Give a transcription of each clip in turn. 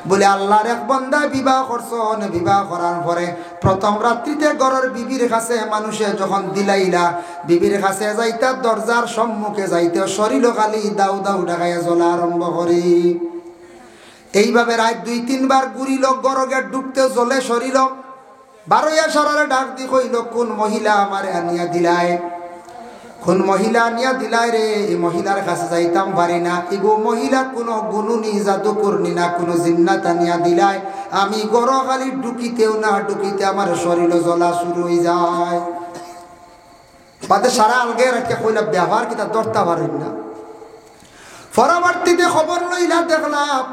বলে আল্লাহর এক বান্দা বিবাহ করছন, বিবাহ করার পরে প্রথম রাত্রিতে ঘরের বিবির কাছে মানুষে যখন দিলাইলা, বিবির কাছে যাইতা দরজার সম্মুখে যাইতে শরীর খালি দাউ দাউ ডাকাইয়া জ্বলা আরম্ভ করি। এইভাবে রাত 2-3 বার ঘুরিল, গরগে ডুবতে জ্বলে শরীর। বারোয়া সারারে ডাক দি কইল, কোন মহিলা আমারে আনিয়া দিলায়, কোন মহিলা আনিয়া দিলাই রে? এই মহিলার কাছে যাইতাম পারি না। এগো মহিলা কোনো গুনুনি জাদু করনি না, কোনো জিন্নাত আনিয়া দিলাই। আমি গর খালি ঢুকিতেও না ঢুকিতে আমার শরীর জ্বলা শুরু হয়ে যায়। বাদে সারা আলগে রাখতে কইলা ব্যবহার কিতা ধরতে পারেন না। পরবর্তীতে খবর লইলা দেখলাম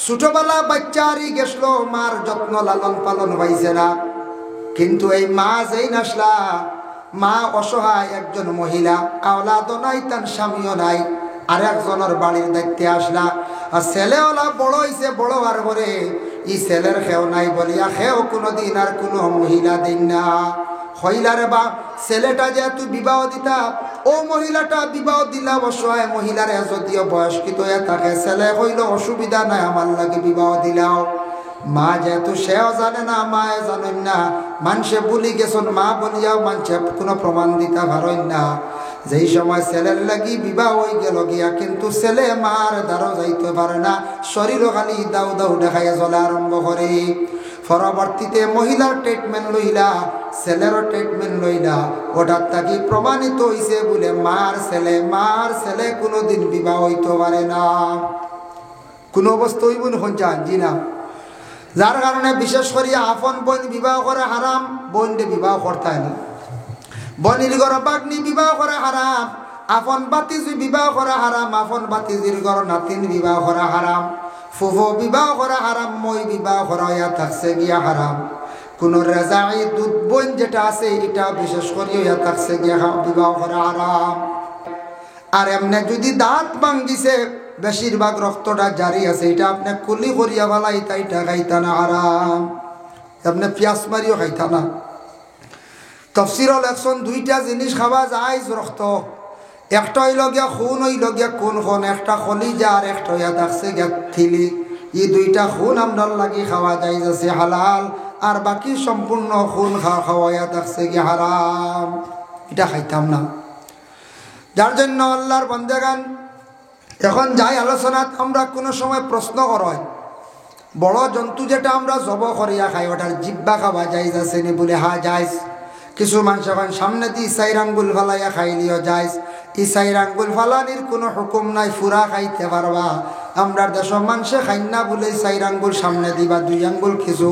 ছোটবেলা বাচ্চারই গেছিল, মার যত্ন লালন পালন হয়েছে না। কিন্তু এই মা যেই নাসলা, মা অসহায় একজন মহিলা, আওলাদও নাই, তার স্বামীও নাই, আর একজনের বাড়ির দায়িত্বে আসলা। আর ছেলেওলা বড় হয়েছে, বড় হওয়ার পরে ই ছেলের খেও নাই বলিয়া খেও কোনোদিন আর কোনো মহিলা দিন না হইলারে। বা ছেলেটা যেহেতু বিবাহ দিতা, ও মহিলাটা বিবাহ দিলা অসহায় মহিলারে, যদিও বয়স্কিত হয়ে থাকে, ছেলে হইল অসুবিধা নাই আমার লাগে বিবাহ দিলাও। মা যেহেতু সেও জানে না, মায়ে জানেন না, মানুষে বলি গেছেন মা বলিয়াও মানুষে কোনো প্রমাণ দিতে পারেন না। যেই সময় ছেলের লাগি বিবাহ হয়ে গেল গিয়া, কিন্তু ছেলে মার দ্বারা যাইতে পারে না, শরীরও খালি দাউ দাউ দেখাইয়া চলা আরম্ভ করে। পরবর্তীতে মহিলার ট্রিটমেন্ট লইলা, ছেলেরও ট্রিটমেন্ট লইলা, ওটার তাকে প্রমাণিত হইছে বলে মার ছেলে কোনোদিন বিবাহ হইতে পারে না। কোনো অবস্থা হইব না যান জি না। যার কারণে বিশেষ করে আপন বোন বিবাহ করে হারাম, বোনকে বিবাহ করতে না। বনির ঘর বাগনি বিবাহ করে হারাম, আপন বাতিজি বিবাহ করা হারাম, আপন বাতিজির ঘর নাতিন বিবাহ করা হারাম, ফুফু বিবাহ করা হারাম, মই বিবাহ করা হইয়া থাকছে গিয়া হারাম। কোন রেজাই দুধ বোন যেটা আছে এটা বিশেষ করে হইয়া থাকছে গিয়া বিবাহ করা হারাম। আর এমনি যদি দাঁত ভাঙ্গিছে, বেশিরভাগ রক্তটা জারি আছে, এটা আপনি কুলি করিয়া বলাই তাইটা খাইতা না হারাম। আপনি পিয়াজ মারিও খাইতা না। তফসিরল একশন দুইটা জিনিস খাওয়া যায় রক্ত, একটা হইল গিয়া খুন, হইল গিয়া কোন খন, একটা কলিজা আর একটা হইয়া থাকছে গিয়া থিলি। এই দুইটা খুন আপনার লাগি খাওয়া যায় যাচ্ছে হালাল, আর বাকি সম্পূর্ণ খুন খাওয়াইয়া থাকছে গিয়া হারাম, এটা খাইতাম না। যার জন্য আল্লাহর বান্দাগান এখন যাই আলোচনাত আমরা কোনো সময় প্রশ্ন করাই, বড় জন্তু যেটা আমরা জব করিয়া খাই ওটার জিব্বা খাওয়া যায় যাচ্ছে নি বলে হা যাইজ। কিছু মানুষ এখন সামনে দিয়ে ইসাইর আঙ্গুল ফালাইয়া খাইলিও যাইজ। ইসাইর আঙ্গুল ফালানির কোনো হুকুম নাই, ফুরা খাইতে পারবা। আমরা দেশের মানুষে খাই না বলে ইসাইর আঙ্গুল সামনে দিবা, 2 আঙ্গুল কিছু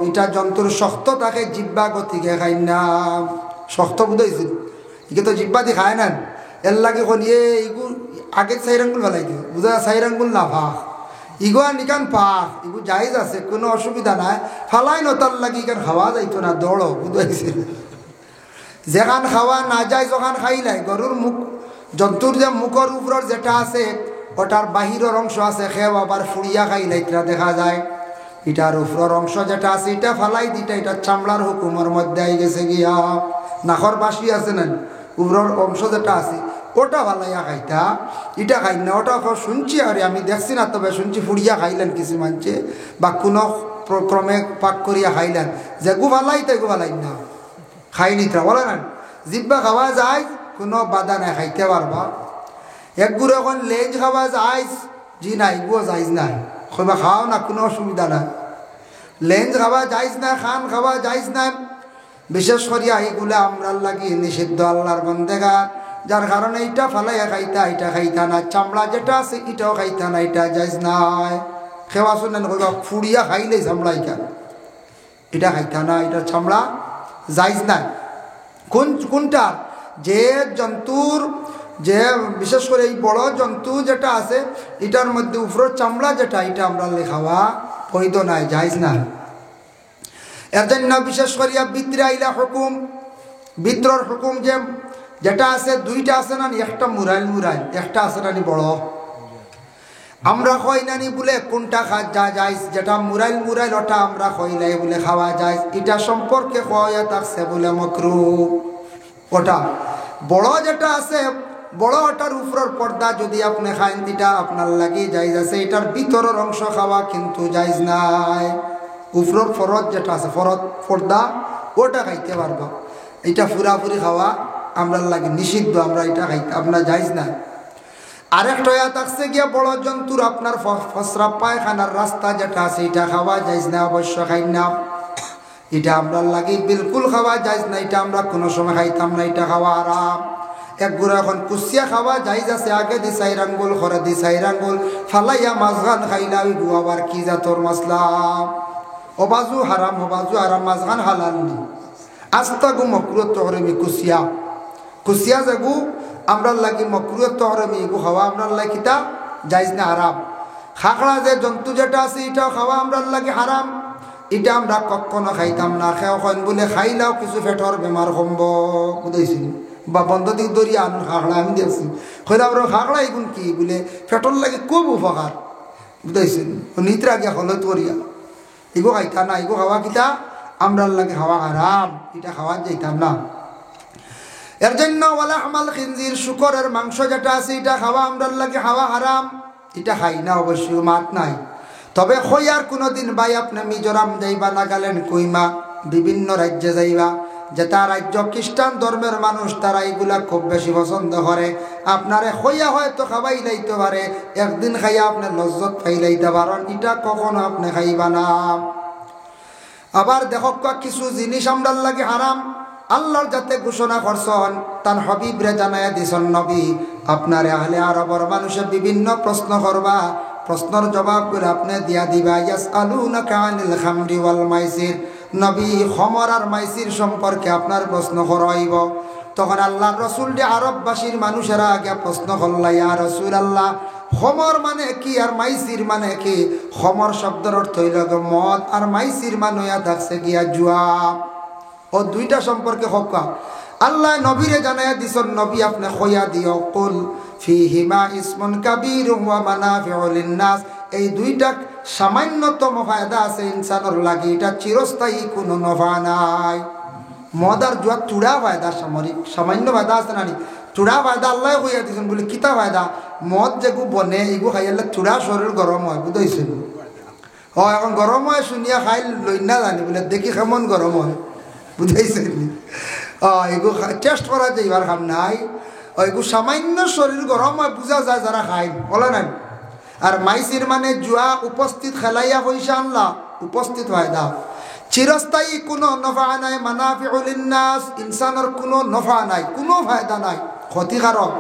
এটা জন্তুর শক্ত থাকে, জিব্বা গতিকে খাই না। শক্ত বুঝাইছি একে তো জিব্বা দিয়ে খায় না, এর লাগে কোন এইগু আগে সাইর আঙ্গুল ফেলাই দিও, বুঝা সাইর আঙ্গুল না ভাগ ইগো আর নিকান পাক ইগু জায়েজ আছে, কোনো অসুবিধা নাই। ফালাই নতার লাগি ইকান খাওয়া যাইতো না, দৌড় বুঝাইছে। যেখান খাওয়া না যায় যখন খাইলাই, গরুর মুখ জন্তুর যে মুখের উপরের যেটা আছে ওটার বাহিরের অংশ আছে, খেয়ে আবার ফুড়িয়া খাইলাই এটা দেখা যায়। এটার উপরের অংশ যেটা আছে এটা ফালাই দিটা, এটা চামড়ার হুকুমের মধ্যে আই গেছে গিয়া। নাখর বাসি আছে না, উপরের অংশ যেটা আছে ওটা ফালাইয়া খাইতা, এটা খাই না। ওটা শুনছি আর আমি দেখছি না, তবে শুনছি ফুড়িয়া খাইলেন কিছু মানছে, বা কোনো ক্রমে পাক করিয়া খাইলেন। যে গু ফালাই তাই গু ফালাই না, খাই নিতা বলে না। জিব্বা খাওয়া যায়, কোনো বাধা নাই, খাইতে পারবা। এক গুড় এখন লেজ খাওয়া যায়, জি নাই গুও যাইজ নাই, কইবা খাও না, কোনো অসুবিধা নাই। লেঞ্জ খাওয়া যাইজ না, খান খাওয়া যাইজ না। বিশেষ করিয়া এইগুলো আমরার লাগি নিষিদ্ধ আল্লাহর বন্দেগা, যার কারণে এটা ফালাইয়া খাইতা, এটা খাইতা না। চামড়া যেটা আছে এটাও খাইতা না, এটা যাইজ নাই। খেওয়া শুনেন কইবা ফুড়িয়া খাইলে চামড়া ইকান, এটা খাইতা না, এটা চামড়া যাইজ নাই। কোনটা যে জন্তুর যে বিশেষ করে এই বড় জন্তু যেটা আছে এটার মধ্যে উপরের চামড়া যেটা, এটা আমরা খাওয়া বৈধ নাই, যাইজ না। এর জন্য বিশেষ করিয়া বিত্রে আইলা হুকুম, বিত্রর হুকুম যেটা আছে 2টা আছে না, একটা মুরাইল একটা আছে না বড়। আমরা কই নানি বলে কোনটা যা যায়, যেটা মুরাইল ওটা আমরা কইলাই বলে খাওয়া যায়, এটা সম্পর্কে কয়া থাকছে বলে মাকরুহ। ওটা বড় যেটা আছে বড় ওটার উপরের পর্দা যদি আপনি খাইন এটা আপনার লাগি জায়েজ আছে, এটার ভিতরের অংশ খাওয়া কিন্তু জায়েজ নাই। উপরের ফরজ যেটা আছে ফরজ পর্দা ওটা খাইতে পারবো, এটা পুরাপুরি খাওয়া আমরা লাগে নিষিদ্ধ, আমরা এটা খাইতে আপনার জায়েজ নাই। আরেকটা আয়াত আছে গিয়া বড় জন্তুর আপনার ফসরাব পায়খানার রাস্তা যেটা আছে এটা খাওয়া জায়েজ না, অবশ্য খাই না, এটা আমরা লাগি বিলকুল খাওয়া জায়েজ না, এটা আমরা কোনো সময় খাইতাম না, এটা খাওয়া হারাম। এক গুড়া এখন কুচিয়া খাওয়া জায়েজ আছে, আগে দি 4 আঙ্গুল খরে দি 4 আঙ্গুল ফালাইয়া মাছগান খাইলা ওই আবার কি জাতর মাছলা, অবাজু হারাম মাছগান হালাল নি। আস্তাগু মকরুহ তহরিমি কুচিয়া, কুচিয়া যাগু আমরা লাগি মকরুহ তহরিমি এগু খাওয়া আপনার লাগি কিতা জায়েজ না হারাম। খাকড়া যে জন্তু যেটা আছে এটাও খাওয়া আমরা লাগি হারাম, এটা আমরা কখনো খাইতাম না। খেও খান বলে খাইলাও কিছু পেটর বেমার কমব বুঝাইছি, বা বন্ধ দিক দরিয়া আনুন খাকড়া আমি দেখছি খৈলা আমরা খাকড়া এগুন কি বলে পেটর লাগে খুব উপকার বুঝাইছেন, নিত্রা গিয়া হলো তরিয়া এগো খাইতা না, এগো খাওয়া কিতা আমরা লাগে খাওয়া হারাম, এটা খাওয়া যাইতাম না। এর জন্য ওয়ালা আমাল খিনজির শুকরের মাংস যেটা আছে এটা খাওয়া আমরা লাগে খাওয়া হারাম, এটা খাই না, অবশ্যই মাত নাই। তবে খৈয়ার কোনোদিন ভাই আপনি মিজোরাম যাইবা, নাগাল্যান্ড, কুইমা বিভিন্ন রাজ্যে যাইবা, যেটা রাজ্য খ্রিস্টান ধর্মের মানুষ তারা এগুলা খুব বেশি পছন্দ করে। আপনারে খইয়া হয়তো খাবাই লাইতে পারে, একদিন খাইয়া আপনার লজ্জত পাইলাইতে পারেন, এটা কখনো আপনি খাইবা না। আবার দেখো কিছু জিনিস আমরার লাগে হারাম আল্লাহর যাতে ঘোষণা করছেন, তার হাবিবরে জানায়া দিছেন নবী আপনারে আহলে আরবের মানুষে বিভিন্ন প্রশ্ন করবা, প্রশ্নের জবাব করে আপনি দিয়া দিবা। ইয়াসআলুনাকা আনিল খামরি ওয়াল মাইসির, নবী খমর আর মাইসির সম্পর্কে আপনার প্রশ্ন করাইব। তখন আল্লাহর রাসূল যে আরববাসীর মানুষেরা আগে প্রশ্ন করলা, ইয়া রাসূলুল্লাহ খমর মানে কি আর মাইসির মানে কি? খমর শব্দের অর্থ হইল মদ আর মাইসির মানে থাকছে গিয়া জুয়া, ও দুইটা সম্পর্কে হকা আল্লাহ নবীরে জানাইয়া দিছেন, নবী আপনি খইয়া দিও কুল ফিহিমা ইসমুন কাবীরুম ওয়া মানাফিউ লিন-নাস, এই দুইটা সামান্যতম ফায়দা আছে ইনসানের লাগি, এটা চিরস্থায়ী কোনো নফা নাই। মদ আর জুয়া চূড়া ফায়দা, সামান্য ফায়দা আছে না, চূড়া ফায়দা আল্লাহ কইয়া দিছেন বলে কিতা ফায়দা? মদ যেগু বনে এগু খাইলে চূড়া শরীর গরম হয় বুঝাইছেন। ও এখন গরম হয় শুনিয়া খাই লই না জানি বলে দেখি কেমন গরম হয় বুঝাইছেন। এগু টেস্ট করা যায় এবার খাম নাই, এগু সামান্য শরীর গরম হয় বুঝা যায় যারা খাই বলে নাই। আর মাইসির মানে জুয়া উপস্থিত খেলাইয়া পয়সা আনলা উপস্থিত ফায়দা, চিরস্থায়ী কোনো নফা নাই। মানাফিউ লিন-নাস, ইনসানের কোনো নফা নাই, কোনো ফায়দা নাই, ক্ষতিকারক।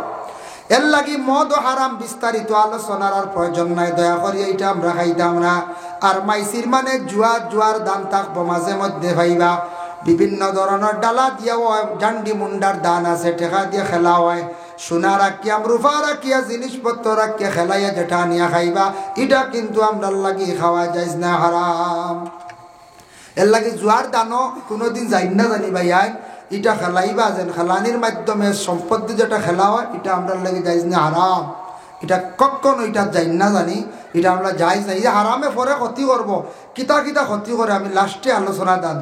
এর লাগি মদ ও হারাম বিস্তারিত আলোচনার আর প্রয়োজন নাই, দয়া করি এইটা আমরা খাইতাম না। আর মাইসির মানে জুয়া, জুয়ার দান থাকবো মাঝে মধ্যে ভাইবা, বিভিন্ন ধরনের ডালা দিয়াও জান্ডি মুন্ডার দান আছে, টেকা দিয়ে খেলা হয়, সোনা রাখিয়া রূপা রাখিয়া জিনিসপত্র রাখিয়া খেলাইয়া যেটা নিয়া খাইবা, এটা কিন্তু আমরা লাগি খাওয়া যায় না, হারাম। এর লাগে জুয়ার দানও কোনোদিন যাই না জানি ভাই, এটা খেলাইবা যেন খেলানির মাধ্যমে সম্পত্তি যেটা খেলা হয় এটা আমরা লাগে যাই না, হারাম। এটা কখনো এটা যাই না জানি, এটা আমরা যাই না, এই হারামে পরে ক্ষতি করবো, কিতা কিতা ক্ষতি করে আমি লাস্টে আলোচনা দান।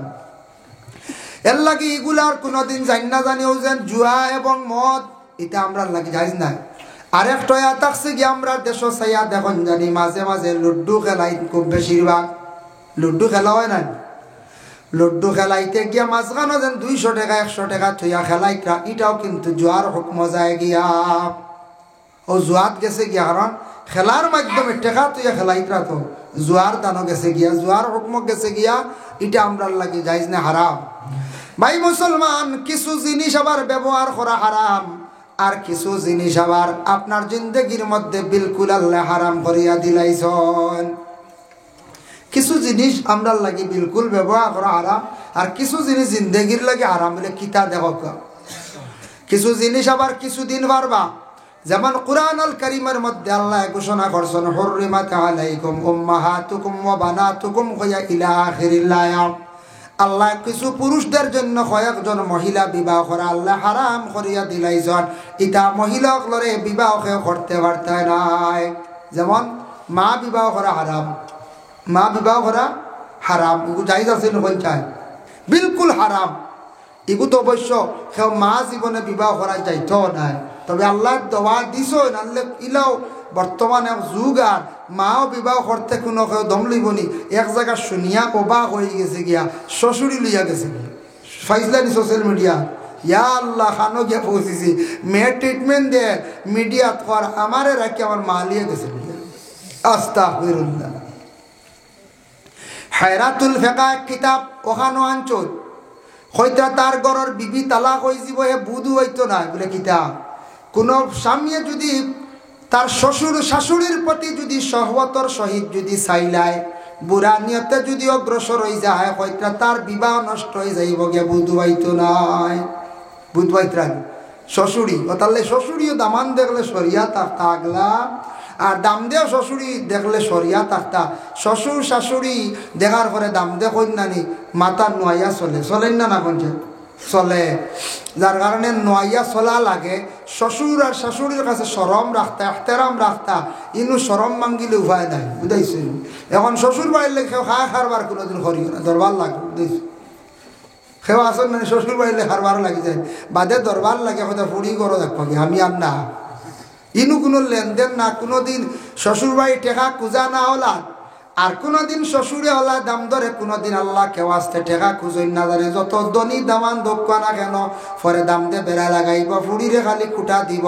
এর লাগে এগুলার কোনোদিন যাই না জানিও যেন জুয়া এবং মদ এটা আমরা লাগে যাই না। আরেকটা থাকছে কি আমরা দেশ চাইয়া দেখুন জানি মাঝে মাঝে লুড্ডু খেলাই, খুব বেশিরভাগ লুড্ডু খেলা হয় না, লুড্ডু খেলাইতে গিয়া মাঝখানো যেন 200 টাকা 100 টাকা থইয়া খেলাইতা, এটাও কিন্তু জুয়ার হুকম যায় গিয়া, ও জুয়াত গেছে গিয়া, কারণ খেলার মাধ্যমে টেকা তুইয়া খেলাইতা তো জুয়ার দানও গেছে গিয়া, জুয়ার হুকম গেছে গিয়া, এটা আমরা লাগে যাইজ না, হারাম। ভাই মুসলমান, কিছু জিনিস আবার ব্যবহার করা হারাম, আর কিছু জিনিস আবার আপনার জিন্দগির মধ্যে বিলকুল আল্লাহ হারাম করিয়া দিলাইছেন। কিছু জিনিস আমরা লাগে বিলকুল ব্যবহার করা হারাম, আর কিছু জিনিস জিন্দগির লাগে হারাম বলে কিতা দেখো। কিছু জিনিস আবার কিছুদিন পারবা, যেমন কুরআন আল কারীমের মধ্যে আল্লাহ ঘোষণা করছেন হুররিমাত আলাইকুম উম্মাহাতুকুম ওয়া বানাতুকুম ইলা আখিরিল আয়াত। আল্লাহ কিছু পুরুষদের জন্য কয়েকজন মহিলা বিবাহ করা আল্লাহ হারাম করিয়া দিলাইছেন, এটা মহিলাগুলোরে বিবাহ করতে পারতে নাই। যেমন মা বিবাহ করা হারাম, মা বিবাহ করা হারাম, এগু জায়েজ আছে না চাই? বিলকুল হারাম। এগু তো অবশ্য কেউ মা জীবনে বিবাহ করা যাইতো নাই, তবে আল্লাহ দোয়া দিছ নাহলে ইলাও বর্তমানে যুগ আর মাও বিবাহ করতে কোনো কেউ দম লইবনি এক জায়গা শুনিয়া অবাক হয়ে গেছে গিয়া শ্বশুরি লইয়া গেছে ফাইজলানি সোশ্যাল মিডিয়া ইয়া আল্লাহ খানো গিয়া পৌঁছেছি মেয়ের ট্রিটমেন্ট দে মিডিয়া কর আমারে রাখি আমার মা লিয়ে গেছে আস্তাগফিরুল্লাহ। হায়রাতুল ফিকা কিতাব ওখানো আনচল হইতা তার ঘরের বিবি তালাক হয়ে যাব হে বুধু হইতো না বলে কিতাব কোনো স্বামী যদি তার শ্বশুর শাশুড়ির প্রতি যদি সহবতর সহিত যদি চাইলায় বুড়া নিয়তে যদি অগ্রসর হয়ে যায় হয়তো তার বিবাহ নষ্ট হয়ে যাইব গে বুধ হইতো নাই বুধ হইতরা শ্বশুরি ও তাহলে শ্বশুরিও দামান দেখলে সরিয়া থাকতা আগলা আর দাম দেও শ্বশুরি দেখলে সরিয়া থাকতা শ্বশুর শাশুড়ি দেখার পরে দাম দে কন্যানি মাথা নোয়াইয়া চলে চলেন না না কোনছে চলে যার কারণে নোয়াইয়া চলা লাগে শ্বশুর আর শাশুড়ির কাছে শরম রাখতা এহতেরাম রাখতা ইনু শরম মাঙ্গিলে উপায় নাই বুঝাইছে এখন শ্বশুর বাড়ির লেগে খায় খারবার কোনোদিন করিও না দরবার লাগে বুঝাইছো সেও আসন মানে শ্বশুর বাড়িলে খারবার লাগি যায় বাদে দরবার লাগে হয়তো ফুড়ি করো দেখো আমি আর না ইনু কোনো লেনদেন না কোনোদিন শ্বশুর বাড়ি টেকা খুঁজা না হলা আর কোনোদিন শ্বশুরে হলা দাম ধরে কোনোদিন আল্লাহ কেউ আসতে টেকা খুঁজই না জানে যত দনি দামান দক্ষ না কেন পরে দাম দিয়ে বেড়া লাগাইব ফুড়িরে খালি খুঁটা দিব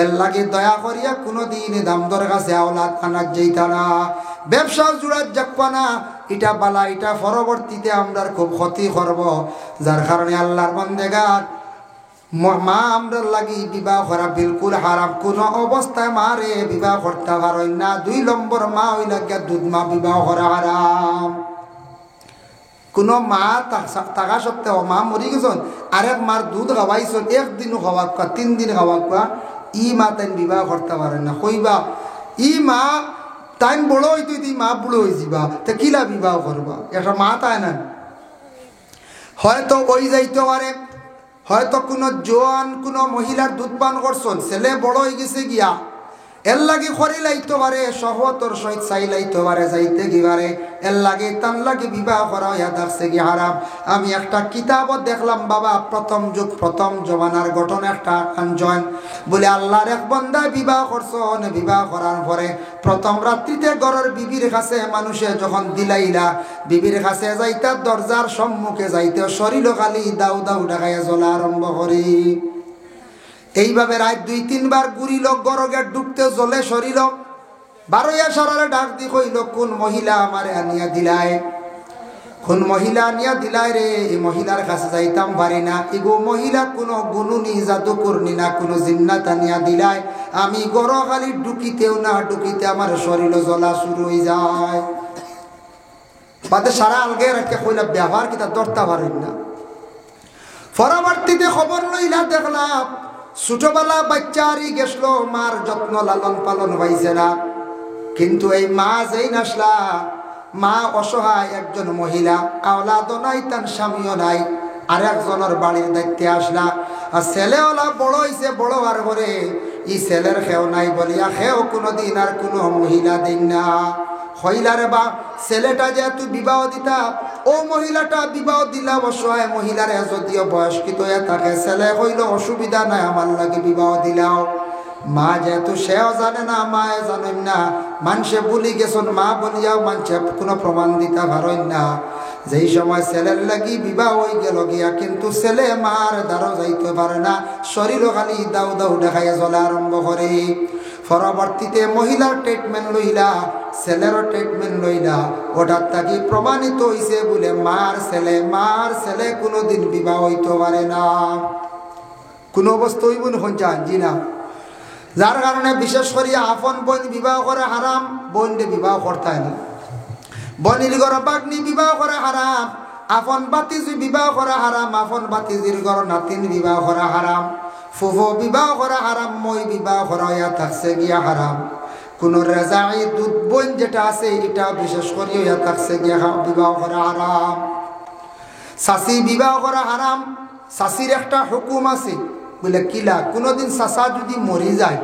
এর লাগে দয়া করিয়া কোনোদিন দাম ধরে কাছে আওলাদ আনার যেইতা না ব্যবসা জুড়ার যাকবা না এটা বালা এটা পরবর্তীতে আমরা খুব ক্ষতি করব যার কারণে আল্লাহর বান্দেগার মা আমরা লাগি বিবাহ করা বিলকুল হারাম কোন অবস্থায় মারে বিবাহ করতে পারেন না 2 নম্বর মা হই লাগিয়া দুধ মা বিবাহ করা হারাম কোন মা টাকা সত্ত্বেও মা মরি গেছেন আরেক মার দুধ খাওয়াইছেন একদিনও খাওয়া 3 দিন খাওয়া ই মা তাই বিবাহ করতে পারেন না কইবা ই মা তাই বড় হইতে মা বুড়ো হয়ে যাবা তা কিলা বিবাহ করবা একটা মা তাই না হয়তো ওই যাইতে পারে হয়তো কোনো জোয়ান কোনো মহিলার দুধ পান করছেন ছেলে বড় হয়ে গেছে গিয়া এর লাগে খরি লাইতে পারে সহতর সহিত চাই লাইতে পারে যাইতে গিবারে এর লাগে তান লাগে বিবাহ করা হইয়া থাকছে কি হারাম আমি একটা কিতাবত দেখলাম বাবা প্রথম যুগ প্রথম জমানার ঘটনা একটা আঞ্জন বলে আল্লাহর এক বান্দা বিবাহ করছেন বিবাহ করার পরে প্রথম রাত্রিতে ঘরের বিবির কাছে মানুষে যখন দিলাইলা বিবির কাছে যাইতে দরজার সম্মুখে যাইতে শরীর খালি দাউ দাউ ডাকাইয়া জ্বলা আরম্ভ করি এইভাবে রাত 2-3 বার গুড়িল গরগে ঢুকতে জ্বলে শরীর বারোয়া সারারে ডাক দি কইল কোন মহিলা আমারে আনিয়া দিলায় কোন মহিলা আনিয়া দিলায় রে এই মহিলার কাছে যাইতাম পারি না এগো মহিলা কোনো গুনুনি জাদু করনি না কোনো জিন্নাত আনিয়া দিলায় আমি গর খালি ঢুকিতেও না ঢুকিতে আমার শরীর জ্বলা শুরু হয়ে যায় বাদে সারা আলগে রাখতে কইলা ব্যবহার কিতা ধরতে পারেন না পরবর্তীতে খবর লইলা দেখলাম ছোটবেলা বাচ্চারি গেছিল মার যত্ন লালন পালন হয়েছে না কিন্তু এই মা যেই নাসলা মা অসহায় একজন মহিলা আওলাদও নাই তার স্বামীও নাই আর একজনের বাড়ির দায়িত্বে আসলা আর ছেলেওয়ালা বড় হয়েছে বড় আর করে এই ছেলের খেও নাই বলিয়া খেও কোনোদিন আর কোনো মহিলা দিন না হইলারে বা ছেলেটা যেহেতু বিবাহ দিতা ও মহিলাটা বিবাহ দিলা অসহায় মহিলারে যদিও বয়স্কিত হয়ে থাকে ছেলে হইল অসুবিধা নাই আমার লাগে বিবাহ দিলাও মা যেহেতু সেও জানে না মায়ে জানেন না মানুষে বলি গেছেন মা বলিয়াও মানুষে কোনো প্রমাণ দিতে পারেন না যেই সময় ছেলের লাগি বিবাহ হয়ে গেল গিয়া কিন্তু ছেলে মার দ্বারা যাইতে পারে না শরীরও খালি দাউ দাউ দেখাইয়া চলা আরম্ভ করে পরবর্তীতে মহিলার ট্রিটমেন্ট লইলা ছেলেরও ট্রিটমেন্ট লইলা ওটার তাকে প্রমাণিত হইছে বলে মার ছেলে কোনোদিন বিবাহ হইতে পারে না কোনো অবস্থা হইব না জি না যার কারণে বিশেষ করে আপন বোন বিবাহ করে হারাম বোনকে বিবাহ করতে না বনির ঘর বাগনি বিবাহ করে হারাম আপন বাতিজি বিবাহ করা হারাম আপন বাতিজির ঘর নাতিন বিবাহ করা হারাম ফুফো বিবাহ করা হারাম মই বিবাহ করা হইয়া থাকছে গিয়া হারাম কোন রেজাই দুধ বোন যেটা আছে এটা বিশেষ করে হইয়া থাকছে গিয়া বিবাহ করা হারাম শাশি বিবাহ করা হারাম শাশির একটা হুকুম আছে বলে কিলা কোনোদিন চাচা যদি মরি যায়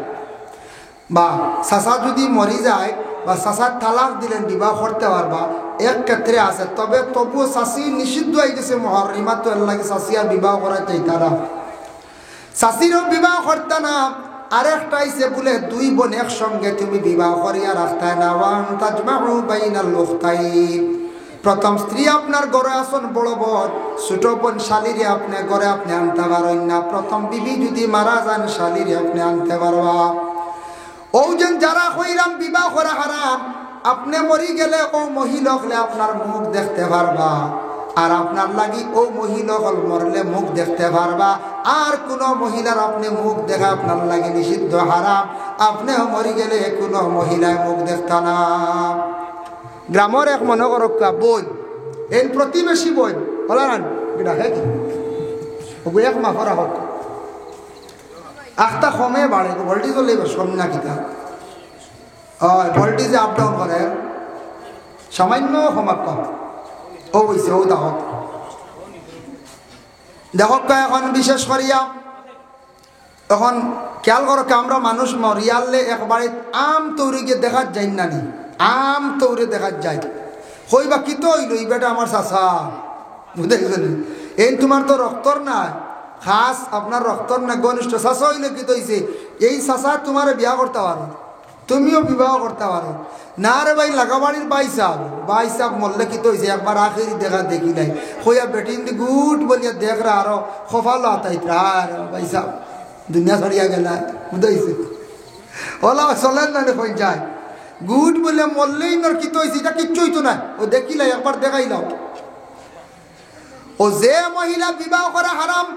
বা চাচা যদি মরি যায় বা চাচার তালাক দিলেন বিবাহ করতে পারবা এক ক্ষেত্রে আছে তবে তবুও চাষি নিষিদ্ধ হয়ে গেছে মহরিমা তো এর লাগে চাষি আর বিবাহ করা চাইতা না চাষিরও বিবাহ করতে না আরেকটা আইছে বলে দুই বোন একসঙ্গে তুমি বিবাহ করিয়া রাখতে না ওয়ান তাজমাউ বাইনাল উখতাইন। প্রথম স্ত্রী আপনার ঘরে আসন বড় বোন, ছোট বোন শালিরে আপনি ঘরে আপনি আনতে পারেন না। প্রথম বিবি যদি মারা যান শালিরে আপনি আনতে পারবা। ওজন যারা কইলাম বিবাহ করা হারাম, আপনি মরি গেলে ও মহিলা হলে আপনার মুখ দেখতে পারবা, আর আপনার লাগি ও মহিলা হল মরলে মুখ দেখতে পারবা। আর কোন মহিলার আপনি মুখ দেখা আপনার লাগে নিষিদ্ধ, হারাম। আপনিও মরি গেলে কোনো মহিলায় মুখ দেখত না। গ্রামের এক মনে করো বই এই প্রতিবেশী বই হল না এটা হে কি এক মাফরা হোক আখটা কমে বাড়ে ভোল্টেজ হলে সম না কিতা ভোল্টেজে আপ ডাউন করে সামান্য সময় কম ও হয়েছে ও দেখো দেখো এখন বিশেষ করিয়া এখন খেয়াল করো আমরা মানুষ মরিয়ালে একবারে আম তৈরি গিয়ে দেখা যায় না নি আম তৌরে দেখা যায় হইবা কি তো হইল বেটা আমার চাষা বুঝতে এই তোমার তো রক্তর না খাস আপনার রক্তর না ঘনিষ্ঠ চাষা হইলে কি তো হয়েছে এই চাষা তোমার বিয়া করতে পারো, তুমিও বিবাহ করতে পারো না রে ভাই লাগাবাড়ির বাইসাব মরলে কি তো হয়েছে একবার আখেরি দেখা দেখি নাই হইয়া বেটিন দি গুট বলিয়া দেখ রা আরো খোফালো আতাইত্রা আর বাইসাব দুনিয়া ছাড়িয়া গেলা বুঝতে ওলা চলেন না দেখুন যায় গুড বলে মরলেই নর কি তো হয়েছে এটা কিচ্ছুই তো না ও দেখিলাই একবার দেখাইলাম। ও যে মহিলা বিবাহ করা হারাম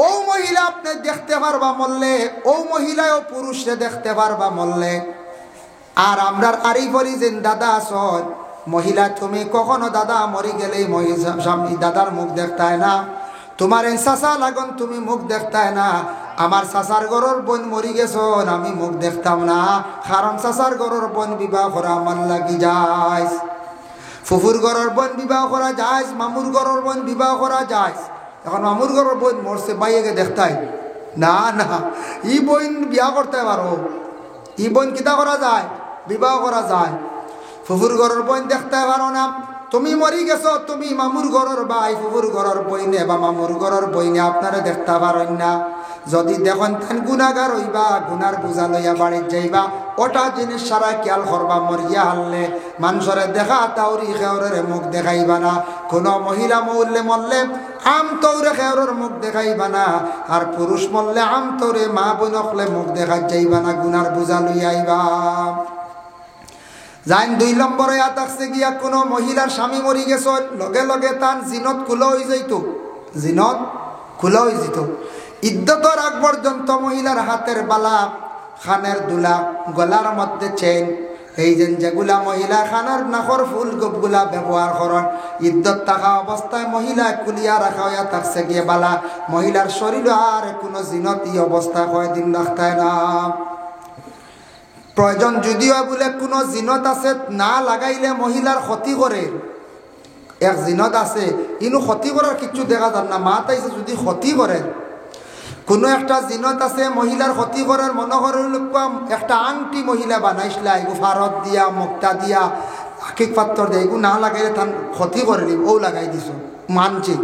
ও মহিলা আপনি দেখতে পারবা মরলে, ও মহিলা ও পুরুষে দেখতে পারবা মরলে। আর আমরার আরিফরি যে দাদা আসন মহিলা তুমি কখনো দাদা মরি গেলেই স্বামী দাদার মুখ দেখতায় না, তোমার এই চাষা লাগন তুমি মুখ দেখতায় না। আমার চাষার গরর বোন মরি গেছন আমি মুখ দেখতাম না, কারণ চাষার গরর বোন বিবাহ করা আমার লাগি যায়। ফুফুর গরর বোন বিবাহ করা যায়, মামুর গরর বোন বিবাহ করা যায়। এখন মামুর গরর বোন মরছে বাইকে দেখতাই না, না ই বোন বিয়া করতে পারো, ই বোন কিতা করা যায় বিবাহ করা যায়। ফুফুর গরর বোন দেখতে পারো না, তুমি মরি গেছো তুমি মামুর গরর ভাই ফুফুর গরর বইনে বা মামুর গরর বইনে আপনারা দেখতে পারেন না। যদি দেখুন তেন গুণাগার হইবা গুনার বোঝা লইয়া বাড়ির যাইবা, ওটা জিনিস সারা খেয়াল করবা। মরিয়া হারলে মানুষরে দেখা তাউরি খেওরের মুখ দেখাইবা না, কোনো মহিলা মরলে মরলে আম তৌরে খেওরের মুখ দেখাইবা না, আর পুরুষ মরলে আম তৌরে মা বোনকলে মুখ দেখা যাইবা না, গুনার বোঝা লইয়া আইবা। যাইন 2 নম্বরে আতাকছে গিয়া কোনো মহিলার স্বামী মরি গেছ লগে লগে তার জিনত খুলো হয়ে যাইত, জিনত খুলো হয়ে যেত। ইদ্যতর আগ পর্যন্ত মহিলার হাতের বালা খানের দুলা গলার মধ্যে চেন এই যেগুলা মহিলা খানার নাকর ফুল গোপগুলা ব্যবহার করেন ইদ্যত থাকা অবস্থায় মহিলা কুলিয়া রাখা হইয়া থাকছে গিয়ে বালা মহিলার শরীর আর কোনো জিনত এই অবস্থায় কয়দিন রাখতায় না। প্রয়োজন যদিও বলে কোনো জিনত আছে না লাগাইলে মহিলার ক্ষতি করে, এক জিনত আছে ইনু ক্ষতি করার কিছু দেখা যান না, মা তাইছে যদি ক্ষতি করে কোনো একটা জিনত আছে মহিলার ক্ষতি করার মনে করেন একটা আংটি মহিলা বানাইছিলা এগু ফারত দিয়া মুক্তা দিয়া আখিক পাত্র দিয়া এগু না লাগাইলে তার ক্ষতি করে নিব ও লাগাই দিছ মানছি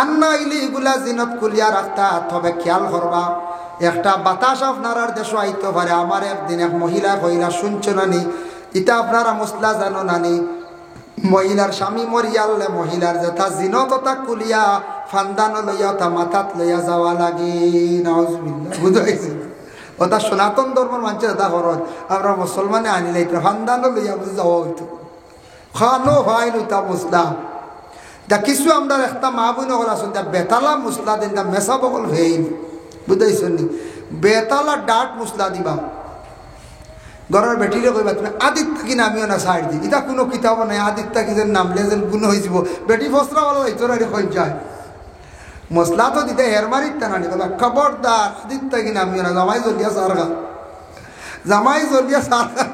আর না আইলে এগুলা জিনত কুলিয়া রাখতা। তবে খেয়াল করবা একটা বাতাস আপনার দেশ আইতে পারে। আমার একদিন এক মহিলা কইলা শুনছো নানি ইটা আপনারা মশলা জানো নানি, মহিলার স্বামী মরিয়ালে মহিলার যেটা জিনততা কুলিয়া ফান্দানো লইয়া তা মাথাত লইয়া যাওয়া লাগে নাউজুবিল্লাহ বুঝাইছে। ওটা সনাতন ধর্মের মানুষের এটা খরচ আমরা মুসলমানে আনিলে এটা ফান্দানো লইয়া বুঝে যাওয়া হইতো খানো হয় তা মুসলা যা কিছু আমরা একটা মা বোন হল আসুন বেতালা মুসলা দিন মেসা বকল ভেইন বুঝাইছেন নি বেতালা ডাট মুসলা দিবা ঘরের বেটিরে কইবা তুমি আদিত্য কি নামিও না সাইড দি এটা কোনো কিতাব নাই আদিত্য কি যেন নামলে যেন গুণ হয়ে যাব বেটি ফসরা বলো ইতরারি হয়ে যায় মশলা তো দিতে হের মারিত না নি বলা খবরদার আদিত্য কি নামিও না জামাই জলিয়া সারগা জামাই জলিয়া সারগা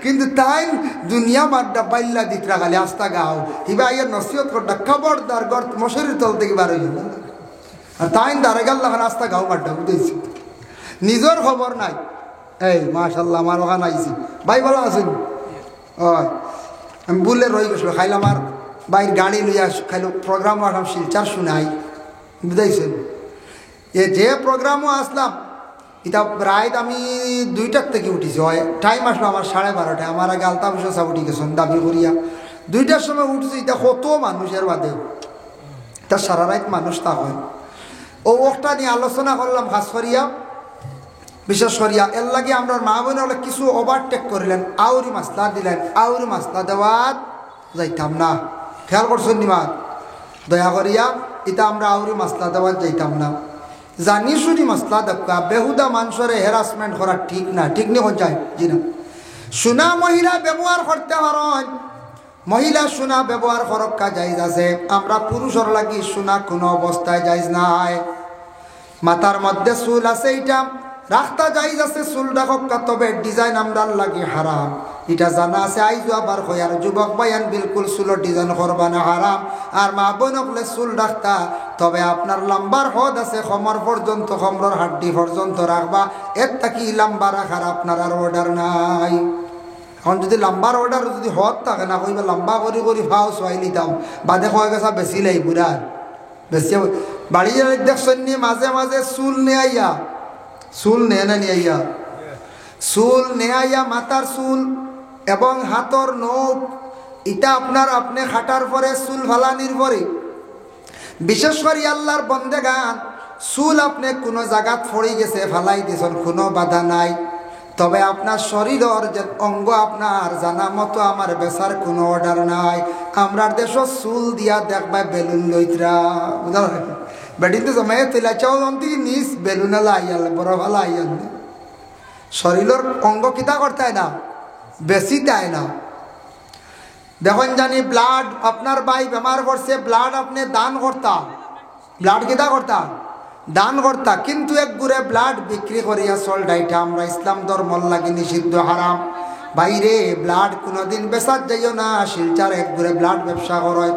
কিন্তু তাই দুনিয়া মাড্ডা বাইল্লা দিত রাখালে আস্তা গাও হিবা ইয়ের নসিহত করটা খবরদার গর মশারির তল থেকে বার হয়ে গেল আর তাই দাঁড়ে গেল রাস্তা গাও মাড্ডা বুঝেছি নিজের খবর নাই। এই মাশাল্লাহ আমার ওখানে আইছি ভাই ভালো আছেন আমি বললে রয়ে গেছিলো খাইলে আমার বাইর গাড়ি লইয়া খাইলো প্রোগ্রামও আসলাম শিলচার শুনাই বুঝাইছেন এ যে প্রোগ্রামও আসলাম এটা রাত আমি 2টার থেকে উঠিছি হয়, টাইম আসলো আমার 12:30, আমার আগে আলতা বসে সব উঠি গেছেন দাবি করিয়া 2টার সময় উঠছি। এটা কত মানুষের বাদে তা সারা রাত মানুষ তা হয়। ও ওটা নিয়ে আলোচনা করলাম খাস করিয়া, বিশেষ করিয়া এর লাগে আমরা মা বোনেরা কিছু ওভারটেক করলেন, আউরি মাসলা দিলেন, আউরি মাসলা দেওয়াত যাইতাম না। খেয়াল করছেন নিমাত দয়া করিয়া, এটা আমরা আউরি মাসলা দেওয়াত যাইতাম না। জানি শুনি মাসলা দেখা বেহুদা মানুষের হ্যারাসমেন্ট করা ঠিক না, ঠিক নিয়ে যায় জি না। সোনা মহিলা ব্যবহার করতে পারেন, মহিলা সোনা ব্যবহার করক্কা জায়জ আছে, আমরা পুরুষের লাগি সোনা কোনো অবস্থায় জায়জ নাই। মাথার মধ্যে চুল আছে এটা রাখতা জায়জ আছে, চুল রাখক্কা, তবে ডিজাইন আমরার লাগি হারাম, এটা জানা আছে। আইজু আবার কই আর যুবক ভাইয়ান বিলকুল চুলের ডিজাইন করবা না হারাম। আর মা বোন হলে চুল রাখতা, তবে আপনার লম্বার হদ আছে কমর পর্যন্ত, কমরের হাড্ডি পর্যন্ত রাখবা, এর থাকি লম্বা রাখার আপনার আর অর্ডার নাই। এখন যদি লম্বার অর্ডার যদি হদ থাকে না কইবা লম্বা করি করি ফাও সোয়াই নিতাম, বাদে কয়ে গেছা বেশি লাই বুড়ার বেশি বাড়ি দেখছেন নি মাঝে মাঝে চুল নেয়া, চুল নেয় না নিয়া, চুল নেয়া মাথার চুল এবং হাতর নখ, এটা আপনার আপনি খাটার পরে চুল ফালানির পরে, বিশেষ করে আল্লাহর বন্দেগান চুল আপনি কোনো জায়গাত পড়ে গেছে ফালাই দিয়েছেন, কোনো বাধা নাই, তবে আপনার শরীরের যে অঙ্গ আপনার জানা মতো আমার বেচার কোনো অর্ডার নাই। আমরা দেশ চুল দিয়া দেখবা বেলুন লইতরা বেডিতে জমাই তেলা চাও জন্তি নিজ বেলুন আইয়াল বড় ভালো আইয়াল, শরীরের অঙ্গ কিতা করতে না বেশি দেয় না। দেখুন জানি ব্লাড আপনার বাই বেমার করছে, ব্লাড আপনি দান করতা, ব্লাড কিতা করতা দান করতা, কিন্তু এক গুড়ে ব্লাড বিক্রি করিয়া চলটা, এটা আমরা ইসলাম ধর্মর লাগি নিষিদ্ধ হারাম। বাইরে ব্লাড কোনোদিন বেচার যাইও না, শিলচার এক গুড়ে ব্লাড ব্যবসা করে।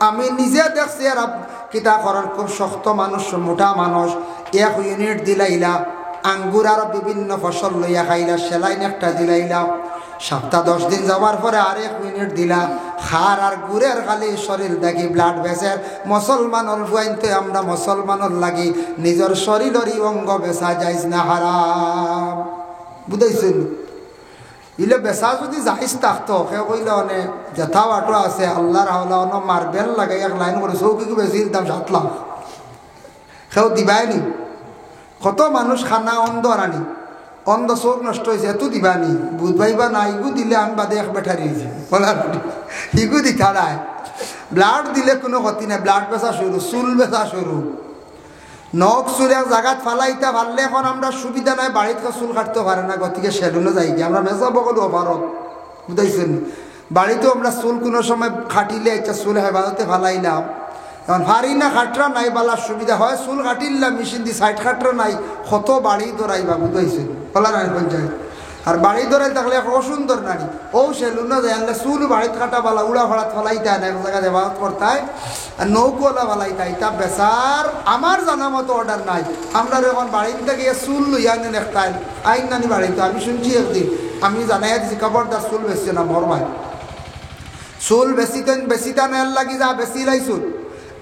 আমি নিজে দেখছি আর কিতা করার খুব শক্ত মানুষ, মোটা মানুষ, 1 ইউনিট দিলাইলা, আঙ্গুর আর বিভিন্ন ফসল লইয়া খাইলা, সেলাইন একটা দিলাইলা, সপ্তাহ 10 দিন যাওয়ার পরে আর 1 মিনিট দিলা, খার আর গুড়ের খালি শরীর দেখি ব্লাড বেচের। মুসলমানর বুয়াইতে আমরা মুসলমানর লাগি নিজের শরীরেরই অঙ্গ বেচা যাইজ না হারাম, বুঝাইছেন? ইলে বেচা যদি যাইজ থাকতো সে কইলে অনে জেঠা বাটো আছে আল্লাহর হাওলা অন মার্বেল লাগে 1 লাইন করে চৌকি বেশি দাম 7 লাখ, সেও দিবাই নি। কত মানুষ খানা অন্ধ রানি, অন্ধ চোখ নষ্ট হয়েছে, এত দিবানি বুধবাইবা না, ইগু দিলে আমি বাদে 1 ব্যাটারি হয়েছে বলার ইগু দিতা নাই। ব্লাড দিলে কোনো ক্ষতি নাই, ব্লাড বেচা শুরু, চুল বেচা শুরু, নখ চুল এক জায়গাত ফালাইতে পারলে এখন আমরা সুবিধা নাই, বাড়িতে চুল কাটতে পারে না, গতিকে সেলুনে যাই গিয়ে আমরা মেজা বকলো অপারক, বুঝাইছেন? বাড়িতেও আমরা চুল কোনো সময় খাটিলে একটা চুল হেফাজতে ফালাইলাম, এখন ফারি না খাটরা নাই বালার সুবিধা হয়, চুল কাটিলাম মেশিন দিয়ে, সাইড খাটরা নাই, কত বাড়ি দৌড়াইবা, বুঝাইছেন? বলা নাই পঞ্চায়েত আর বাড়ি দৌড়াই থাকলে অসুন্দর নারী ও সেলুন যায় আনলে চুল বাড়িতে কাটা বালা উড়া ফাড়াত ফালাইতে হয় না, এক জায়গায় হেফাজত করতায়, আর নৌকোলা ফালাইতে তা বেচার আমার জানা মতো অর্ডার নাই। আমরা এখন বাড়িতে গিয়ে চুল লইয়া আনেন একটা আইন নানি বাড়িতে, আমি শুনছি একদিন, আমি জানাইয়া দিছি খবরদার চুল বেচছে না মরমায়, চুল বেশিতে নেয়ার লাগি যা বেশি লাই চুল।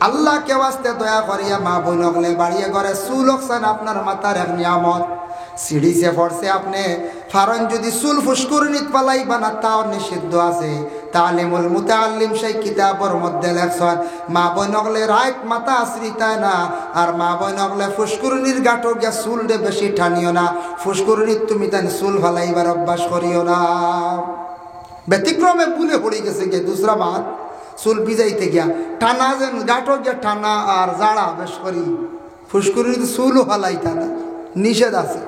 আল্লাহ কে ওয়াস্তে দয়া করিয়া মা বোন হলে বাড়িয়ে ঘরে চুল হচ্ছেন আপনার মাথার এক নিয়ামত, সিঁড়িছে পড়ছে আপনি ফারন যদি চুল ফুসকুরনিত পালাইবা না তাও নিষিদ্ধ আছে। তালিমুল মুতাআল্লিম সেই কিতাবের মধ্যে লেখছেন মা বোন হলে রাইট মাথা আশ্রিতায় না, আর মা বোন হলে ফুসকুরনির গাঁটো গিয়া চুল দে বেশি টানিও না, ফুসকুরনিত তুমি তাই চুল ফালাইবার অভ্যাস করিও না। ব্যতিক্রমে ভুলে পড়ে গেছে গিয়ে দুসরা বাদ চুল ভিজাইতে গিয়া টানা যেন গাঁটো গিয়া টানা আর জাড়া বেশ করি, ফুসকুরির চুলও ফালাইতা না, নিষেধ আছে।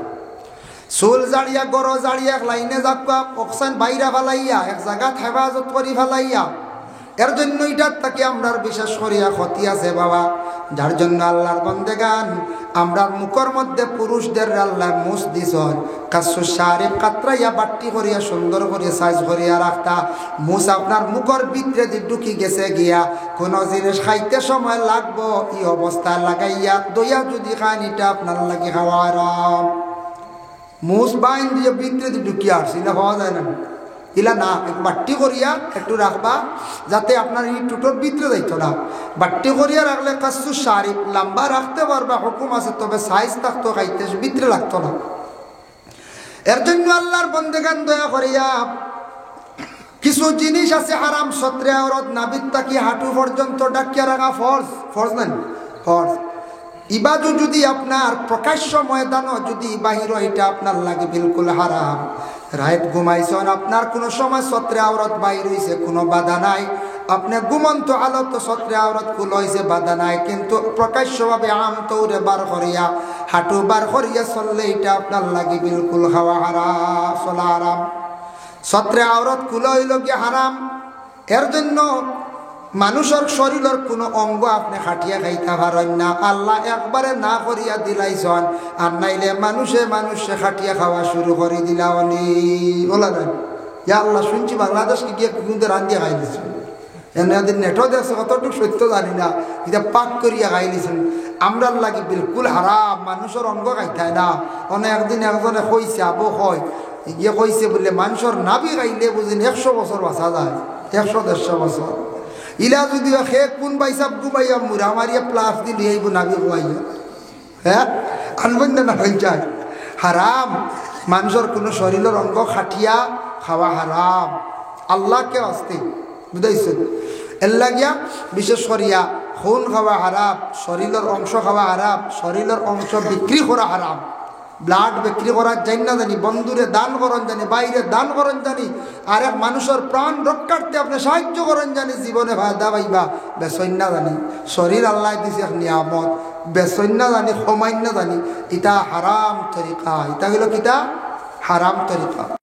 চুল জাড়িয়া গড় জাড়িয়া এক লাইনে যাবা অক্সাইন বাইরা ফালাইয়া এক জায়গা হেফাজত করি ফালাইয়া, এর জন্য এটার তাকে আমরার বিশেষ করিয়া ক্ষতি আছে বাবা, যার জন্য আল্লাহর বন্দেগান আমরার মুখের মধ্যে পুরুষদের আল্লাহ মুছ দিছন, কাসু শারিফ কাতরাইয়া বাট্টি করিয়া সুন্দর করিয়া সাইজ করিয়া রাখতা, মুছ আপনার মুখের ভিতরে যে ঢুকি গেছে গিয়া কোনো জিনিস খাইতে সময় লাগবো এই অবস্থায় লাগাইয়া দইয়া যদি খান এটা আপনার লাগে খাওয়ার মুছ বাইন দিয়ে ভিতরে ঢুকিয়া আসছি না পাওয়া যায় না, ইলা না বাট্টি করিয়া একটু রাখবা যাতে আপনার এই টুটোর ভিতরে যাইতো না, বাট্টি করিয়া রাখলে কাসু শারিফ লম্বা রাখতে পারবা হুকুম আছে, তবে সাইজ থাকতো খাইতে ভিতরে লাগতো না, এর জন্য আল্লাহর বন্দেগান দয়া করিয়া কিছু জিনিস আছে হারাম, সত্রে আওরত নাবিদ তাকি হাঁটু পর্যন্ত ডাকিয়া রাখা ফরজ, ফরজ নাই ফরজ। ইবাদু যদি আপনার প্রকাশ্য ময়দানও যদি বাহির, এটা আপনার লাগে বিলকুল হারাম। রাত ঘুমাইছেন, আপনার কোনো সময় সত্রে আওরত বাহির হইছে, কোনো বাধা নাই। আপনি ঘুমন্ত আলত সত্রে আওরত খুল হয়েছে, বাধা নাই। কিন্তু প্রকাশ্যভাবে আম তৌরে বার করিয়া হাঁটু বার করিয়া চললে এটা আপনার লাগে বিলকুল খাওয়া হারাম, চলা হারাম। সত্রে আওরত খুলে হইল গিয়ে হারাম। এর জন্য মানুষের শরীরের কোনো অঙ্গ আপনি খাটিয়া খাইতে পারেন না, আল্লাহ একবারে না করিয়া দিলাইছেন। আর নাইলে মানুষে খাটিয়া খাওয়া শুরু করে দিলা অনি বলা নাই। ইয়া আল্লাহ, শুনছি বাংলাদেশকে গিয়ে কিন্তু রান্ধিয়া খাই দিচ্ছেন, এনাদের নেটও দেখছে, কতটুকু সত্য জানি না, এটা পাক করিয়া খাই দিচ্ছেন। আমরার লাগে বিলকুল হারাম, মানুষের অঙ্গ খাইতায় না। অনেক একদিন একজনে কইছে, আবু হয় গিয়ে কইছে বললে মানুষের নাবি খাইলে বুঝিন 100 বছর বাঁচা যায়, 100-150 বছর। ইলা যদি সে কোন বাইসাব ডুবাইয়া মুরা মারিয়া প্লাস দিলি এইব নাবি খুয়াইয়া, হ্যাঁ আনবেন না চাই হারাম। মানুষের কোনো শরীরের অঙ্গ খাটিয়া খাওয়া হারাম, আল্লাহকে আসতে বুঝাইছেন। এর লাগিয়া বিশেষ করিয়া খুন খাওয়া হারাম, শরীরের অংশ খাওয়া হারাম, শরীরের অংশ বিক্রি করা হারাম। ব্লাড বিক্রি করার জানি না জানি, বন্ধুরে দান করেন জানি, বাইরে দান করেন জানি, আর এক মানুষের প্রাণ রক্ষার্থে আপনি সাহায্য করেন জানি, জীবনে ফায়দা পাইবা বেসইন না জানি। শরীর আল্লাহ দিছে এক নিয়ামত, বেসইন না জানি, ক্ষমাইন না জানি, ইটা হারাম তরিকা। ইটা হইল কিতা হারাম তরিকা।